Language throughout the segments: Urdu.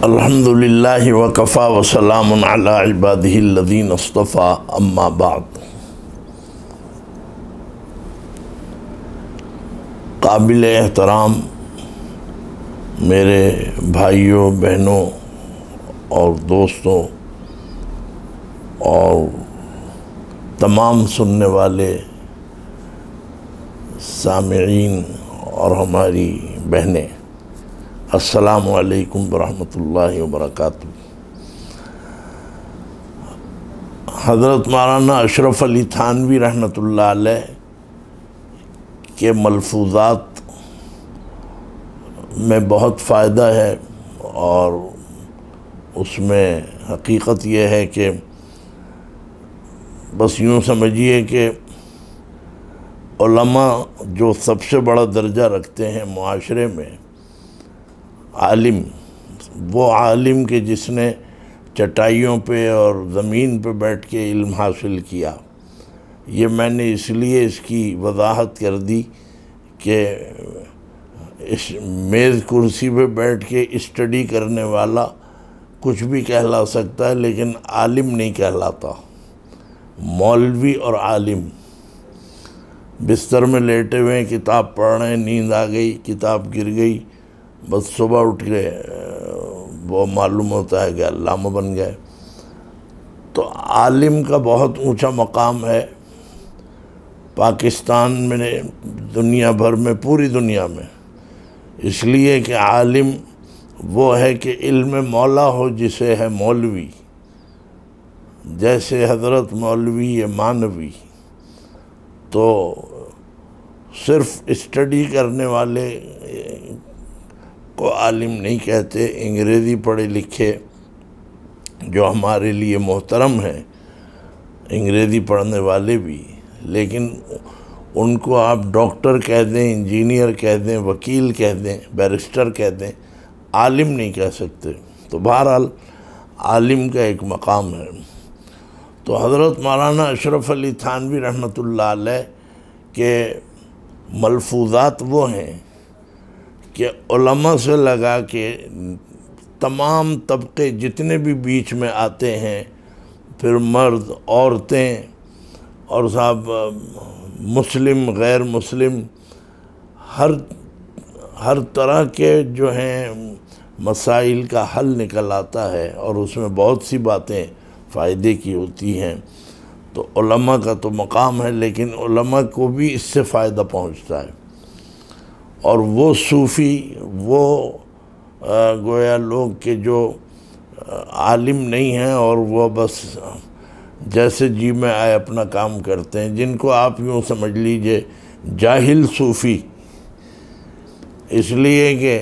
الحمدللہ وکفا وسلام علی عبادہ الذین اصطفیٰ اما بعد۔ قابل احترام میرے بھائیوں، بہنوں اور دوستوں اور تمام سننے والے سامعین اور ہماری بہنیں، السلام علیکم ورحمۃ اللہ وبرکاتہ۔ حضرت مولانا اشرف علی تھانوی رحمۃ اللہ علیہ کے ملفوظات میں بہت فائدہ ہے، اور اس میں حقیقت یہ ہے کہ بس یوں سمجھیے کہ علماء جو سب سے بڑا درجہ رکھتے ہیں معاشرے میں، عالم، وہ عالم کہ جس نے چٹائیوں پہ اور زمین پہ بیٹھ کے علم حاصل کیا۔ یہ میں نے اس لیے اس کی وضاحت کر دی کہ اس میز کرسی پہ بیٹھ کے اسٹڈی کرنے والا کچھ بھی کہلا سکتا ہے، لیکن عالم نہیں کہلاتا۔ مولوی اور عالم بستر میں لیٹے ہوئے ہیں، کتاب پڑھ رہے ہیں، نیند آ گئی، کتاب گر گئی، بس صبح اٹھ کے وہ معلوم ہوتا ہے کہ علامہ بن گئے۔ تو عالم کا بہت اونچا مقام ہے پاکستان میں، دنیا بھر میں، پوری دنیا میں، اس لیے کہ عالم وہ ہے کہ علم مولا ہو جسے ہے مولوی، جیسے حضرت مولوی مانوی۔ تو صرف اسٹڈی کرنے والے کو عالم نہیں کہتے، انگریزی پڑھے لکھے جو ہمارے لیے محترم ہیں، انگریزی پڑھنے والے بھی، لیکن ان کو آپ ڈاکٹر کہہ دیں، انجینئر کہہ دیں، وکیل کہہ دیں، بیرسٹر کہہ دیں، عالم نہیں کہہ سکتے۔ تو بہرحال عالم کا ایک مقام ہے۔ تو حضرت مولانا اشرف علی تھانوی رحمۃ اللہ علیہ کے ملفوظات وہ ہیں کہ علماء سے لگا کے تمام طبقے جتنے بھی بیچ میں آتے ہیں، پھر مرد، عورتیں، اور صاحب مسلم، غیر مسلم، ہر طرح کے جو ہیں مسائل کا حل نکل آتا ہے، اور اس میں بہت سی باتیں فائدے کی ہوتی ہیں۔ تو علماء کا تو مقام ہے، لیکن علماء کو بھی اس سے فائدہ پہنچتا ہے۔ اور وہ صوفی، وہ گویا لوگ کہ جو عالم نہیں ہیں اور وہ بس جیسے جی میں آئے اپنا کام کرتے ہیں، جن کو آپ یوں سمجھ لیجئے جاہل صوفی، اس لیے کہ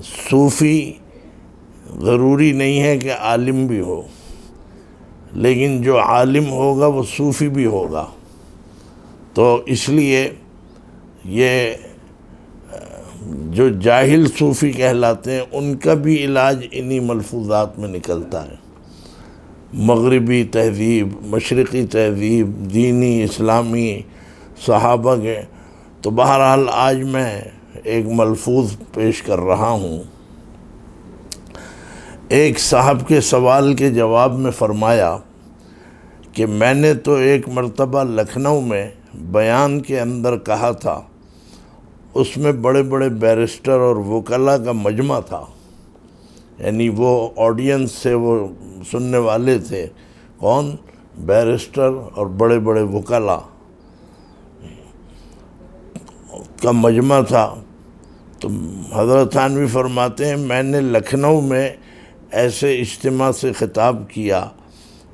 صوفی ضروری نہیں ہے کہ عالم بھی ہو، لیکن جو عالم ہوگا وہ صوفی بھی ہوگا۔ تو اس لیے یہ جو جاہل صوفی کہلاتے ہیں، ان کا بھی علاج انہی ملفوظات میں نکلتا ہے۔ مغربی تہذیب، مشرقی تہذیب، دینی، اسلامی، صحابہ کے۔ تو بہرحال آج میں ایک ملفوظ پیش کر رہا ہوں۔ ایک صاحب کے سوال کے جواب میں فرمایا کہ میں نے تو ایک مرتبہ لکھنؤ میں بیان کے اندر کہا تھا، اس میں بڑے بڑے بیرسٹر اور وکلاء کا مجمع تھا، یعنی وہ آڈینس سے وہ سننے والے تھے، کون؟ بیرسٹر اور بڑے بڑے وکلاء کا مجمع تھا۔ تو حضرت تھانوی فرماتے ہیں میں نے لکھنؤ میں ایسے اجتماع سے خطاب کیا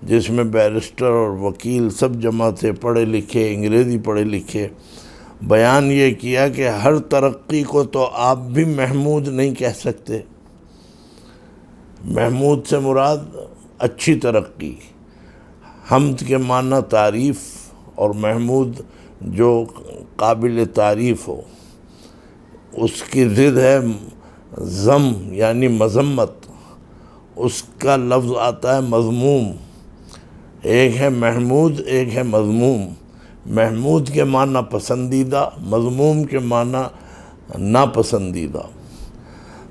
جس میں بیرسٹر اور وکیل سب جمع تھے، پڑھے لکھے، انگریزی پڑھے لکھے۔ بیان یہ کیا کہ ہر ترقی کو تو آپ بھی محمود نہیں کہہ سکتے۔ محمود سے مراد اچھی ترقی، حمد کے معنی تعریف، اور محمود جو قابل تعریف ہو۔ اس کی ضد ہے ذم، یعنی مذمت، اس کا لفظ آتا ہے مذموم۔ ایک ہے محمود، ایک ہے مذموم۔ محمود کے معنی پسندیدہ، مذموم کے معنی ناپسندیدہ۔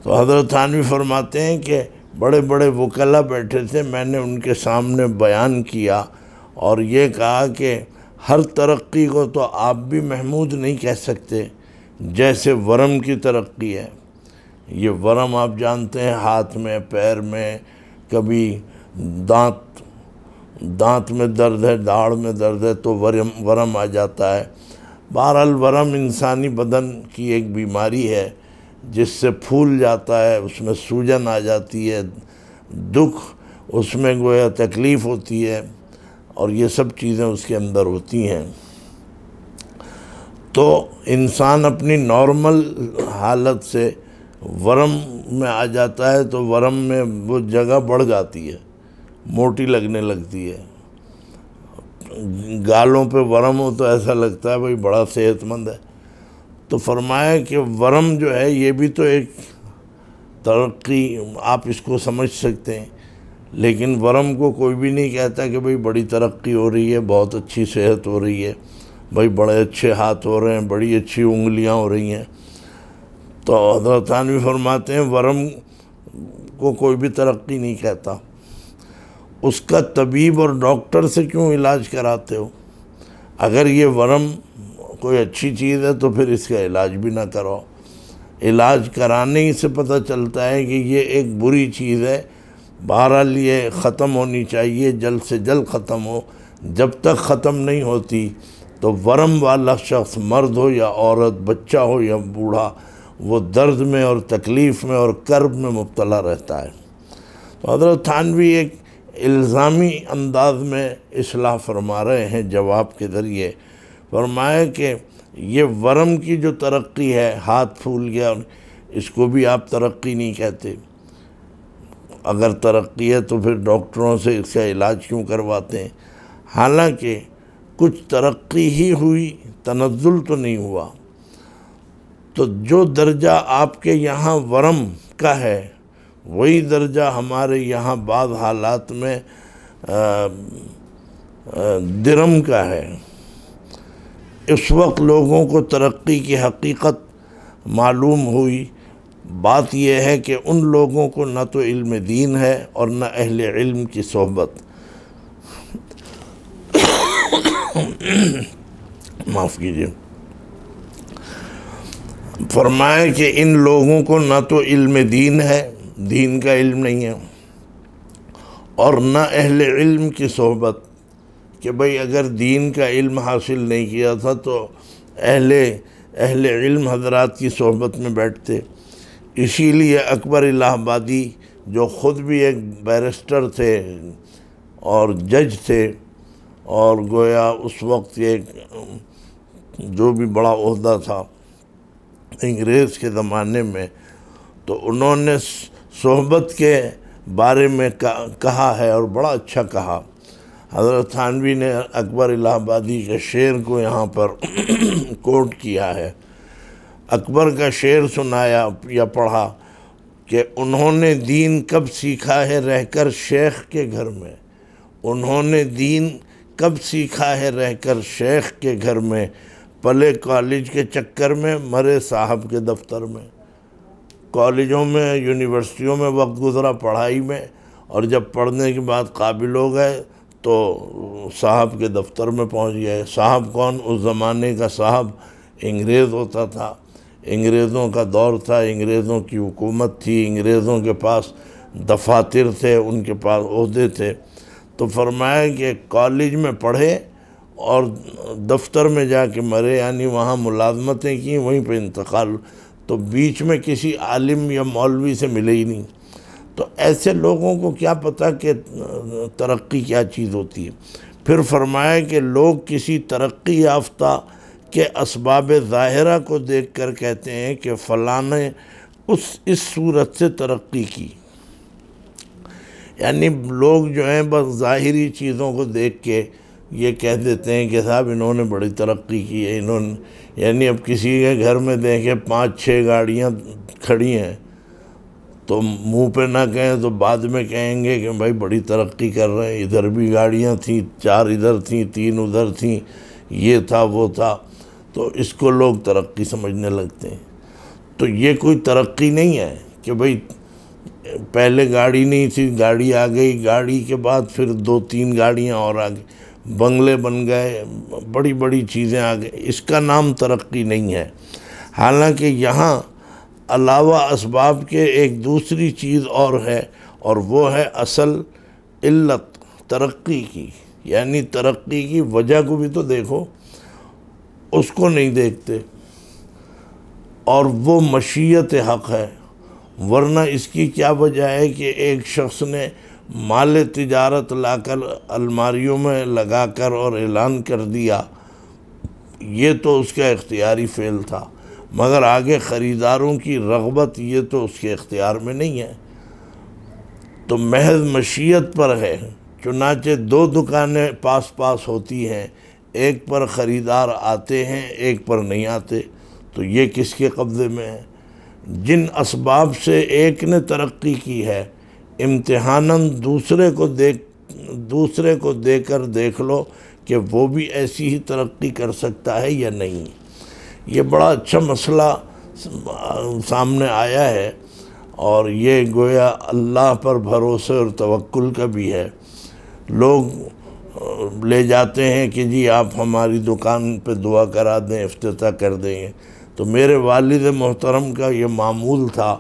تو حضرت تھانوی فرماتے ہیں کہ بڑے بڑے وکلا بیٹھے تھے، میں نے ان کے سامنے بیان کیا اور یہ کہا کہ ہر ترقی کو تو آپ بھی محمود نہیں کہہ سکتے جیسے ورم کی ترقی ہے۔ یہ ورم آپ جانتے ہیں، ہاتھ میں، پیر میں، کبھی دانت میں درد ہے، داڑھ میں درد ہے تو ورم آ جاتا ہے۔ بہرحال ورم انسانی بدن کی ایک بیماری ہے جس سے پھول جاتا ہے، اس میں سوجن آ جاتی ہے، دکھ اس میں گویا تکلیف ہوتی ہے، اور یہ سب چیزیں اس کے اندر ہوتی ہیں۔ تو انسان اپنی نارمل حالت سے ورم میں آ جاتا ہے تو ورم میں وہ جگہ بڑھ جاتی ہے، موٹی لگنے لگتی ہے۔ گالوں پہ ورم ہو تو ایسا لگتا ہے بھئی بڑا صحت مند ہے۔ تو فرمایا کہ ورم جو ہے یہ بھی تو ایک ترقی آپ اس کو سمجھ سکتے ہیں، لیکن ورم کو کوئی بھی نہیں کہتا کہ بھئی بڑی ترقی ہو رہی ہے، بہت اچھی صحت ہو رہی ہے، بھئی بڑے اچھے ہاتھ ہو رہے ہیں، بڑی اچھی انگلیاں ہو رہی ہیں۔ تو حضرت تھانوی فرماتے ہیں ورم کو کوئی بھی ترقی نہیں کہتا۔ اس کا طبیب اور ڈاکٹر سے کیوں علاج کراتے ہو؟ اگر یہ ورم کوئی اچھی چیز ہے تو پھر اس کا علاج بھی نہ کرو۔ علاج کرانے ہی سے پتہ چلتا ہے کہ یہ ایک بری چیز ہے، بہرحال یہ ختم ہونی چاہیے، جلد سے جلد ختم ہو۔ جب تک ختم نہیں ہوتی تو ورم والا شخص، مرد ہو یا عورت، بچہ ہو یا بوڑھا، وہ درد میں اور تکلیف میں اور کرب میں مبتلا رہتا ہے۔ تو حضرت تھانوی ایک الزامی انداز میں اصلاح فرما رہے ہیں جواب کے ذریعے۔ فرمایا کہ یہ ورم کی جو ترقی ہے، ہاتھ پھول گیا، اس کو بھی آپ ترقی نہیں کہتے۔ اگر ترقی ہے تو پھر ڈاکٹروں سے اس کا علاج کیوں کرواتے ہیں؟ حالانکہ کچھ ترقی ہی ہوئی، تنزل تو نہیں ہوا۔ تو جو درجہ آپ کے یہاں ورم کا ہے وہی درجہ ہمارے یہاں بعض حالات میں درم کا ہے۔ اس وقت لوگوں کو ترقی کی حقیقت معلوم ہوئی۔ بات یہ ہے کہ ان لوگوں کو نہ تو علم دین ہے اور نہ اہل علم کی صحبت۔ معاف کیجیے۔ فرمایا کہ ان لوگوں کو نہ تو علم دین ہے، دین کا علم نہیں ہے، اور نہ اہل علم کی صحبت، کہ بھئی اگر دین کا علم حاصل نہیں کیا تھا تو اہل علم حضرات کی صحبت میں بیٹھتے۔ اسی لیے اکبر الہ آبادی، جو خود بھی ایک بیرسٹر تھے اور جج تھے، اور گویا اس وقت ایک جو بھی بڑا عہدہ تھا انگریز کے زمانے میں، تو انہوں نے صحبت کے بارے میں کہا ہے اور بڑا اچھا کہا۔ حضرت تھانوی نے اکبر الہ آبادی کے شعر کو یہاں پر کوٹ کیا ہے۔ اکبر کا شعر سنایا یا پڑھا کہ انہوں نے دین کب سیکھا ہے رہ کر شیخ کے گھر میں، انہوں نے دین کب سیکھا ہے رہ کر شیخ کے گھر میں، پلے کالج کے چکر میں، مرے صاحب کے دفتر میں۔ کالجوں میں، یونیورسٹیوں میں وقت گزرا پڑھائی میں، اور جب پڑھنے کے بعد قابل ہو گئے تو صاحب کے دفتر میں پہنچ گئے۔ صاحب کون؟ اس زمانے کا صاحب انگریز ہوتا تھا، انگریزوں کا دور تھا، انگریزوں کی حکومت تھی، انگریزوں کے پاس دفاتر تھے، ان کے پاس عہدے تھے۔ تو فرمایا کہ کالج میں پڑھے اور دفتر میں جا کے مرے، یعنی وہاں ملازمتیں کی، وہیں پہ انتقال، تو بیچ میں کسی عالم یا مولوی سے ملے ہی نہیں۔ تو ایسے لوگوں کو کیا پتہ کہ ترقی کیا چیز ہوتی ہے۔ پھر فرمایا کہ لوگ کسی ترقی یافتہ کے اسباب ظاہرہ کو دیکھ کر کہتے ہیں کہ فلاں نے اس صورت سے ترقی کی، یعنی لوگ جو ہیں بس ظاہری چیزوں کو دیکھ کے یہ کہہ دیتے ہیں کہ صاحب انہوں نے بڑی ترقی کی ہے، انہوں نے، یعنی اب کسی کے گھر میں دیکھیں 5-6 گاڑیاں کھڑی ہیں تو منہ پہ نہ کہیں تو بعد میں کہیں گے کہ بھائی بڑی ترقی کر رہے ہیں، ادھر بھی گاڑیاں تھیں، 4 ادھر تھیں، 3 ادھر تھیں، یہ تھا وہ تھا، تو اس کو لوگ ترقی سمجھنے لگتے ہیں۔ تو یہ کوئی ترقی نہیں ہے کہ بھئی پہلے گاڑی نہیں تھی، گاڑی آ گئی، گاڑی کے بعد پھر 2-3 گاڑیاں اور آ گئی، بنگلے بن گئے، بڑی بڑی چیزیں آ گئی۔ اس کا نام ترقی نہیں ہے۔ حالانکہ یہاں علاوہ اسباب کے ایک دوسری چیز اور ہے، اور وہ ہے اصل علت ترقی کی، یعنی ترقی کی وجہ کو بھی تو دیکھو، اس کو نہیں دیکھتے، اور وہ مشیت حق ہے۔ ورنہ اس کی کیا وجہ ہے کہ ایک شخص نے مال تجارت لا کر الماریوں میں لگا کر اور اعلان کر دیا، یہ تو اس کا اختیاری فعل تھا، مگر آگے خریداروں کی رغبت یہ تو اس کے اختیار میں نہیں ہے، تو محض مشیت پر ہے۔ چنانچہ 2 دکانیں پاس پاس ہوتی ہیں، ایک پر خریدار آتے ہیں، ایک پر نہیں آتے، تو یہ کس کے قبضے میں ہے؟ جن اسباب سے ایک نے ترقی کی ہے، امتحاناً دوسرے کو دے کر دیکھ لو کہ وہ بھی ایسی ہی ترقی کر سکتا ہے یا نہیں۔ یہ بڑا اچھا مسئلہ سامنے آیا ہے، اور یہ گویا اللہ پر بھروسے اور توکل کا بھی ہے۔ لوگ لے جاتے ہیں کہ جی آپ ہماری دکان پہ دعا کرا دیں، افتتاح کر دیں۔ تو میرے والد محترم کا یہ معمول تھا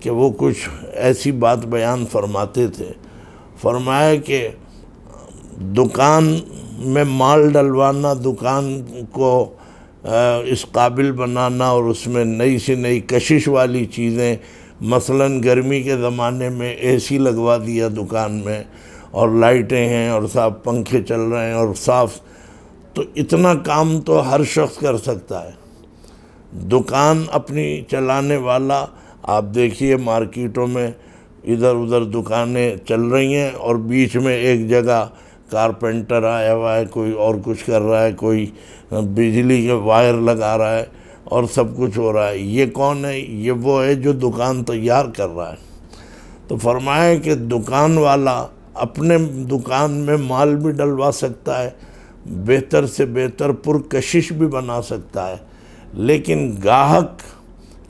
کہ وہ کچھ ایسی بات بیان فرماتے تھے، فرمایا کہ دکان میں مال ڈلوانا، دکان کو اس قابل بنانا، اور اس میں نئی سے نئی کشش والی چیزیں، مثلاً گرمی کے زمانے میں اے سی لگوا دیا دکان میں، اور لائٹیں ہیں، اور صاف پنکھے چل رہے ہیں، اور صاف، تو اتنا کام تو ہر شخص کر سکتا ہے۔ دکان اپنی چلانے والا، آپ دیکھیے مارکیٹوں میں ادھر ادھر دکانیں چل رہی ہیں، اور بیچ میں ایک جگہ کارپینٹر آیا ہوا ہے، کوئی اور کچھ کر رہا ہے، کوئی بجلی کے وائر لگا رہا ہے، اور سب کچھ ہو رہا ہے۔ یہ کون ہے؟ یہ وہ ہے جو دکان تیار کر رہا ہے۔ تو فرمایا کہ دکان والا اپنے دکان میں مال بھی ڈلوا سکتا ہے، بہتر سے بہتر پرکشش بھی بنا سکتا ہے، لیکن گاہک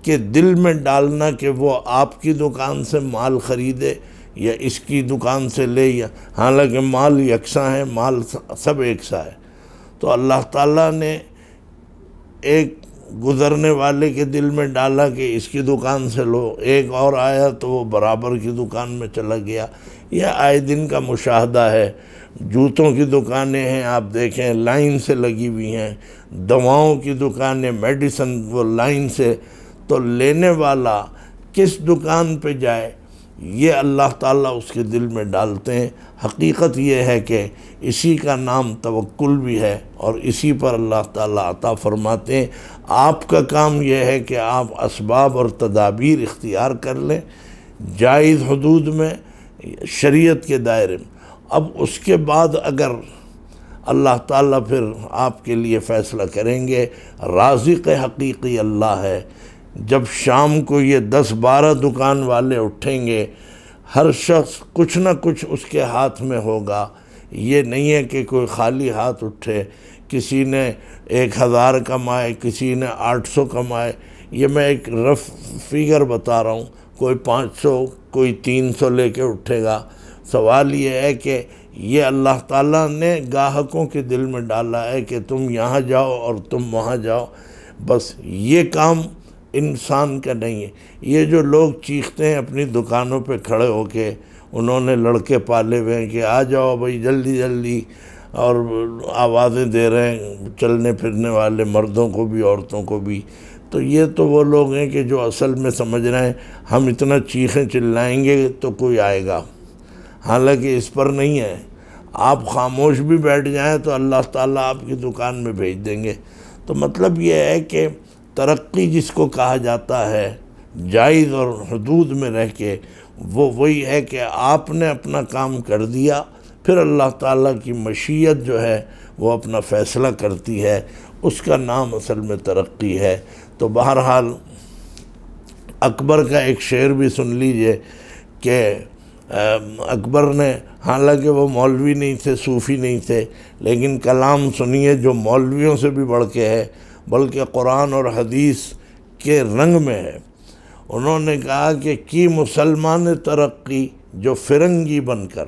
کے دل میں ڈالنا کہ وہ آپ کی دکان سے مال خریدے یا اس کی دکان سے لے، یا حالانکہ مال یکساں ہے، مال سب ایک سا ہے، تو اللہ تعالیٰ نے ایک گزرنے والے کے دل میں ڈالا کہ اس کی دکان سے لو، ایک اور آیا تو وہ برابر کی دکان میں چلا گیا۔ یہ آئے دن کا مشاہدہ ہے۔ جوتوں کی دکانیں ہیں، آپ دیکھیں لائن سے لگی ہوئی ہیں، دواؤں کی دکانیں، میڈیسن، وہ لائن سے، تو لینے والا کس دکان پہ جائے یہ اللہ تعالیٰ اس کے دل میں ڈالتے ہیں۔ حقیقت یہ ہے کہ اسی کا نام توکل بھی ہے، اور اسی پر اللہ تعالیٰ عطا فرماتے ہیں۔ آپ کا کام یہ ہے کہ آپ اسباب اور تدابیر اختیار کر لیں، جائز حدود میں، شریعت کے دائرے میں۔ اب اس کے بعد اگر اللہ تعالیٰ پھر آپ کے لیے فیصلہ کریں گے، رازق حقیقی اللہ ہے۔ جب شام کو یہ 10-12 دکان والے اٹھیں گے، ہر شخص کچھ نہ کچھ اس کے ہاتھ میں ہوگا۔ یہ نہیں ہے کہ کوئی خالی ہاتھ اٹھے، کسی نے 1000 کمائے، کسی نے 800 کمائے۔ یہ میں ایک رف فگر بتا رہا ہوں، کوئی 500، کوئی 300 لے کے اٹھے گا۔ سوال یہ ہے کہ یہ اللہ تعالیٰ نے گاہکوں کے دل میں ڈالا ہے کہ تم یہاں جاؤ اور تم وہاں جاؤ، بس یہ کام انسان کا نہیں ہے۔ یہ جو لوگ چیختے ہیں اپنی دکانوں پہ کھڑے ہو کے، انہوں نے لڑکے پالے ہوئے ہیں کہ آ جاؤ بھائی جلدی جلدی، اور آوازیں دے رہے ہیں چلنے پھرنے والے مردوں کو بھی عورتوں کو بھی، تو یہ تو وہ لوگ ہیں کہ جو اصل میں سمجھ رہے ہیں ہم اتنا چیخیں چلائیں گے تو کوئی آئے گا، حالانکہ اس پر نہیں ہے۔ آپ خاموش بھی بیٹھ جائیں تو اللہ تعالیٰ آپ کی دکان میں بھیج دیں گے۔ تو مطلب یہ ہے کہ ترقی جس کو کہا جاتا ہے جائز اور حدود میں رہ کے، وہ وہی ہے کہ آپ نے اپنا کام کر دیا، پھر اللہ تعالیٰ کی مشیت جو ہے وہ اپنا فیصلہ کرتی ہے، اس کا نام اصل میں ترقی ہے۔ تو بہرحال اکبر کا ایک شعر بھی سن لیجئے کہ اکبر نے، حالانکہ وہ مولوی نہیں تھے، صوفی نہیں تھے، لیکن کلام سنیے جو مولویوں سے بھی بڑھ کے ہے، بلکہ قرآن اور حدیث کے رنگ میں ہے۔ انہوں نے کہا کہ کی مسلمان ترقی جو فرنگی بن کر،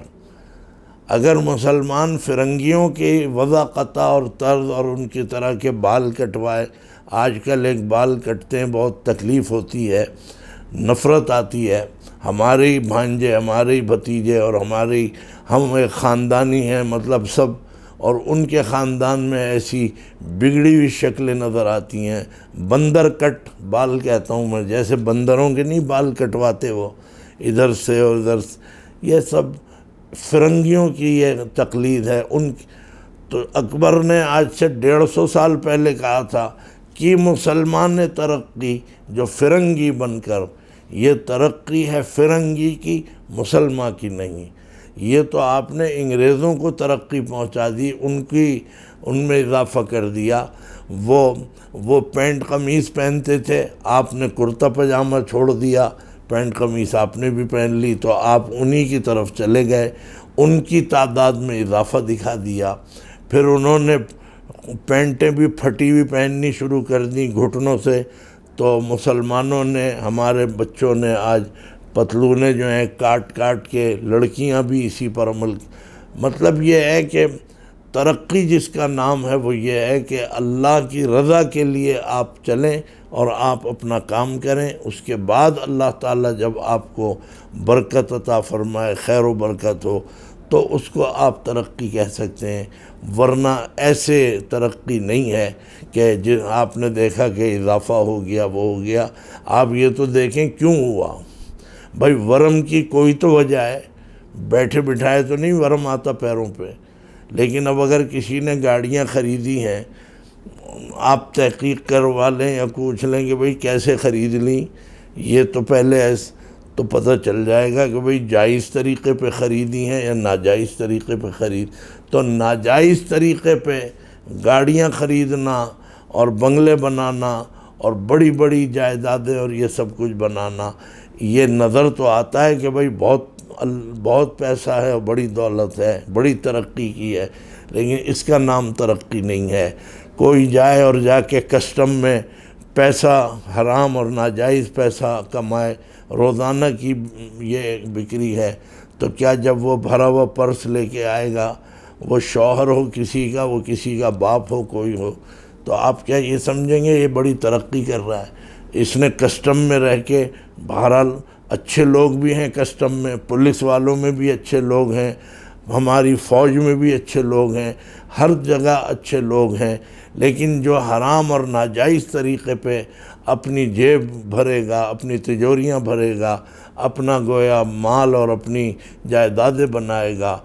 اگر مسلمان فرنگیوں کی وضاقتہ اور طرز اور ان کی طرح کے بال کٹوائے، آج کل ایک بال کٹتے ہیں بہت تکلیف ہوتی ہے، نفرت آتی ہے، ہمارے بھانجے، ہمارے بھتیجے اور ہم ایک خاندانی ہیں مطلب سب، اور ان کے خاندان میں ایسی بگڑی ہوئی شکلیں نظر آتی ہیں، بندر کٹ بال کہتا ہوں میں، جیسے بندروں کے نہیں بال کٹواتے وہ ادھر سے اور ادھر سے، یہ سب فرنگیوں کی یہ تقلید ہے تو اکبر نے آج سے 150 سال پہلے کہا تھا کہ مسلمان ترقی جو فرنگی بن کر، یہ ترقی ہے فرنگی کی، مسلمان کی نہیں۔ یہ تو آپ نے انگریزوں کو ترقی پہنچا دی، ان میں اضافہ کر دیا۔ وہ پینٹ قمیص پہنتے تھے، آپ نے کرتا پجامہ چھوڑ دیا، پینٹ قمیص آپ نے بھی پہن لی، تو آپ انہی کی طرف چلے گئے، ان کی تعداد میں اضافہ دکھا دیا۔ پھر انہوں نے پینٹیں بھی پھٹی ہوئی پہننی شروع کر دیں گھٹنوں سے، تو مسلمانوں نے، ہمارے بچوں نے آج پتلونے جو ہیں کاٹ کاٹ کے، لڑکیاں بھی اسی پر عمل۔ مطلب یہ ہے کہ ترقی جس کا نام ہے وہ یہ ہے کہ اللہ کی رضا کے لیے آپ چلیں اور آپ اپنا کام کریں، اس کے بعد اللہ تعالیٰ جب آپ کو برکت عطا فرمائے، خیر و برکت ہو، تو اس کو آپ ترقی کہہ سکتے ہیں، ورنہ ایسے ترقی نہیں ہے کہ آپ نے دیکھا کہ اضافہ ہو گیا، وہ ہو گیا۔ آپ یہ تو دیکھیں کیوں ہوا، بھائی ورم کی کوئی تو وجہ ہے، بیٹھے بٹھائے تو نہیں ورم آتا پیروں پہ، لیکن اب اگر کسی نے گاڑیاں خریدی ہیں، آپ تحقیق کروا لیں یا پوچھ لیں کہ بھئی کیسے خرید لیں، یہ تو پہلے تو پتہ چل جائے گا کہ بھئی جائز طریقے پہ خریدی ہیں یا ناجائز طریقے پہ تو ناجائز طریقے پہ گاڑیاں خریدنا اور بنگلے بنانا اور بڑی بڑی جائیدادیں اور یہ سب کچھ بنانا، یہ نظر تو آتا ہے کہ بھئی بہت پیسہ ہے اور بڑی دولت ہے، بڑی ترقی کی ہے، لیکن اس کا نام ترقی نہیں ہے۔ کوئی جائے اور جا کے کسٹم میں پیسہ حرام اور ناجائز پیسہ کمائے، روزانہ کی یہ بکری ہے، تو کیا جب وہ بھرا ہوا پرس لے کے آئے گا، وہ شوہر ہو کسی کا، وہ کسی کا باپ ہو، کوئی ہو، تو آپ کیا یہ سمجھیں گے یہ بڑی ترقی کر رہا ہے؟ اس نے کسٹم میں رہ کے، بہرحال اچھے لوگ بھی ہیں کسٹم میں، پولیس والوں میں بھی اچھے لوگ ہیں، ہماری فوج میں بھی اچھے لوگ ہیں، ہر جگہ اچھے لوگ ہیں، لیکن جو حرام اور ناجائز طریقے پہ اپنی جیب بھرے گا، اپنی تجوریاں بھرے گا، اپنا گویا مال اور اپنی جائیدادیں بنائے گا،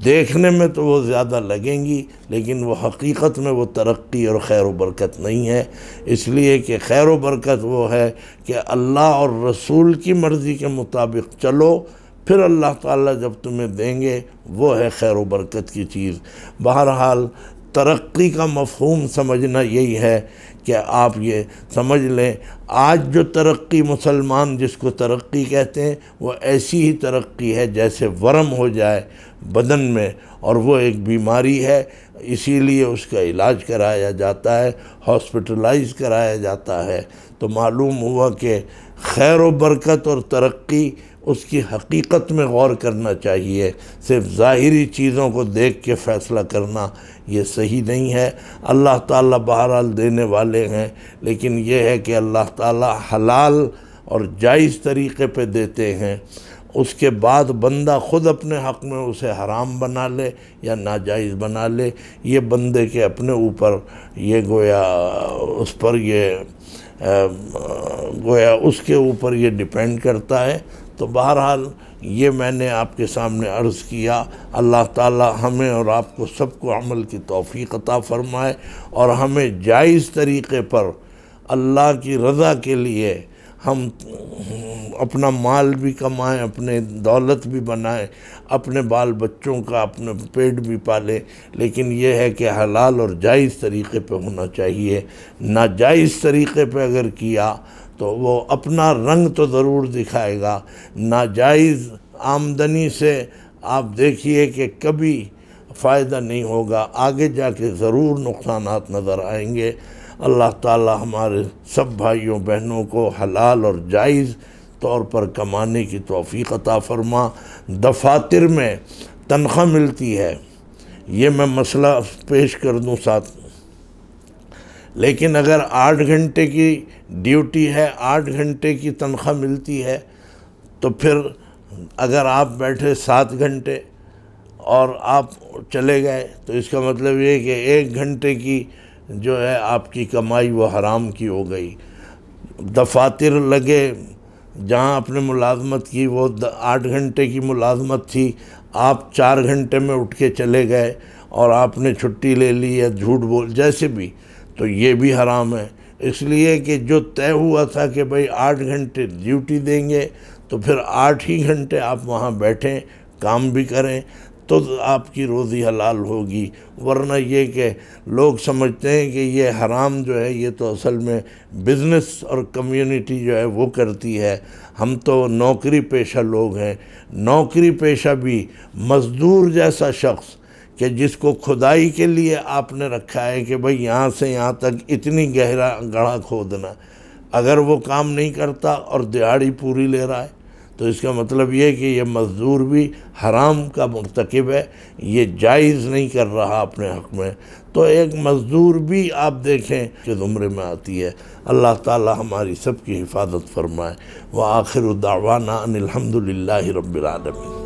دیکھنے میں تو وہ زیادہ لگیں گی، لیکن وہ حقیقت میں وہ ترقی اور خیر و برکت نہیں ہے۔ اس لیے کہ خیر و برکت وہ ہے کہ اللہ اور رسول کی مرضی کے مطابق چلو، پھر اللہ تعالیٰ جب تمہیں دیں گے، وہ ہے خیر و برکت کی چیز۔ بہرحال ترقی کا مفہوم سمجھنا یہی ہے کہ آپ یہ سمجھ لیں، آج جو ترقی مسلمان جس کو ترقی کہتے ہیں، وہ ایسی ہی ترقی ہے جیسے ورم ہو جائے بدن میں، اور وہ ایک بیماری ہے، اسی لیے اس کا علاج کرایا جاتا ہے، ہاسپٹلائز کرایا جاتا ہے۔ تو معلوم ہوا کہ خیر و برکت اور ترقی، اس کی حقیقت میں غور کرنا چاہیے، صرف ظاہری چیزوں کو دیکھ کے فیصلہ کرنا یہ صحیح نہیں ہے۔ اللہ تعالیٰ بہرحال دینے والے ہیں، لیکن یہ ہے کہ اللہ تعالیٰ حلال اور جائز طریقے پہ دیتے ہیں، اس کے بعد بندہ خود اپنے حق میں اسے حرام بنا لے یا ناجائز بنا لے، یہ بندے کے اپنے اوپر، یہ گویا اس پر گویا اس کے اوپر یہ ڈیپینڈ کرتا ہے۔ تو بہرحال یہ میں نے آپ کے سامنے عرض کیا۔ اللہ تعالی ہمیں اور آپ کو سب کو عمل کی توفیق عطا فرمائے، اور ہمیں جائز طریقے پر اللہ کی رضا کے لیے ہم اپنا مال بھی کمائیں، اپنے دولت بھی بنائیں، اپنے بال بچوں کا اپنے پیٹ بھی پالیں، لیکن یہ ہے کہ حلال اور جائز طریقے پہ ہونا چاہیے۔ ناجائز طریقے پہ اگر کیا تو وہ اپنا رنگ تو ضرور دکھائے گا۔ ناجائز آمدنی سے آپ دیکھیے کہ کبھی فائدہ نہیں ہوگا، آگے جا کے ضرور نقصانات نظر آئیں گے۔ اللہ تعالی ہمارے سب بھائیوں بہنوں کو حلال اور جائز طور پر کمانے کی توفیق عطا فرما۔ دفاتر میں تنخواہ ملتی ہے، یہ میں مسئلہ پیش کر دوں ساتھ، لیکن اگر 8 گھنٹے کی ڈیوٹی ہے، 8 گھنٹے کی تنخواہ ملتی ہے، تو پھر اگر آپ بیٹھے 7 گھنٹے اور آپ چلے گئے تو اس کا مطلب یہ کہ 1 گھنٹے کی جو ہے آپ کی کمائی وہ حرام کی ہو گئی۔ دفاتر لگے جہاں آپ نے ملازمت کی، وہ 8 گھنٹے کی ملازمت تھی، آپ 4 گھنٹے میں اٹھ کے چلے گئے اور آپ نے چھٹی لے لی یا جھوٹ بول جیسے بھی، تو یہ بھی حرام ہے۔ اس لیے کہ جو طے ہوا تھا کہ بھئی 8 گھنٹے ڈیوٹی دیں گے، تو پھر 8 ہی گھنٹے آپ وہاں بیٹھیں، کام بھی کریں، تو آپ کی روزی حلال ہوگی۔ ورنہ یہ کہ لوگ سمجھتے ہیں کہ یہ حرام جو ہے یہ تو اصل میں بزنس اور کمیونٹی جو ہے وہ کرتی ہے، ہم تو نوکری پیشہ لوگ ہیں۔ نوکری پیشہ بھی مزدور جیسا شخص کہ جس کو کھدائی کے لیے آپ نے رکھا ہے کہ بھئی یہاں سے یہاں تک اتنی گہرا گڑھا کھودنا، اگر وہ کام نہیں کرتا اور دیہاڑی پوری لے رہا ہے تو اس کا مطلب یہ کہ یہ مزدور بھی حرام کا مرتکب ہے، یہ جائز نہیں کر رہا اپنے حق میں۔ تو ایک مزدور بھی آپ دیکھیں کہ زمرے میں آتی ہے۔ اللہ تعالی ہماری سب کی حفاظت فرمائے۔ وآخر دعوانا ان الحمد للہ رب العالمین۔